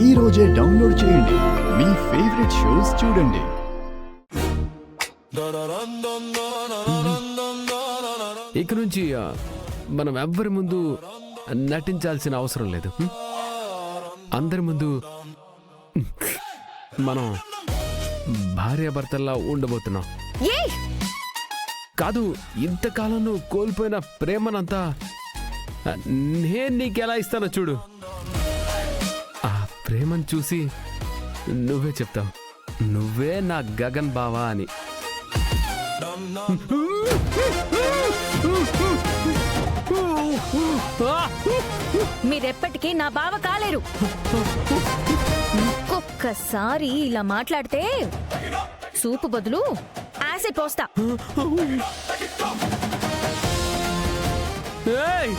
ఈ రోజే డౌన్లోడ్ చేయండి. మీ ఫేవరెట్ షోస్ చూడండి. ఇక నుంచి మనం ఎవ్వరి ముందు నటించాల్సిన అవసరం లేదు. అందరి ముందు మనం భార్యాభర్తల్లా ఉండబోతున్నాం. కాదు, ఇంతకాలం నువ్వు కోల్పోయిన ప్రేమనంతా నేను నీకెలా ఇస్తానో చూడు. ఆ ప్రేమను చూసి నువ్వే చెప్తావు, నువ్వే నా గగన్ బావా అని. మీరెప్పటికీ నా బావ కాలేరు. ఒక్కసారి ఇలా మాట్లాడితే సూపు బదులు యాసిడ్ పోస్తా. ఏయ్!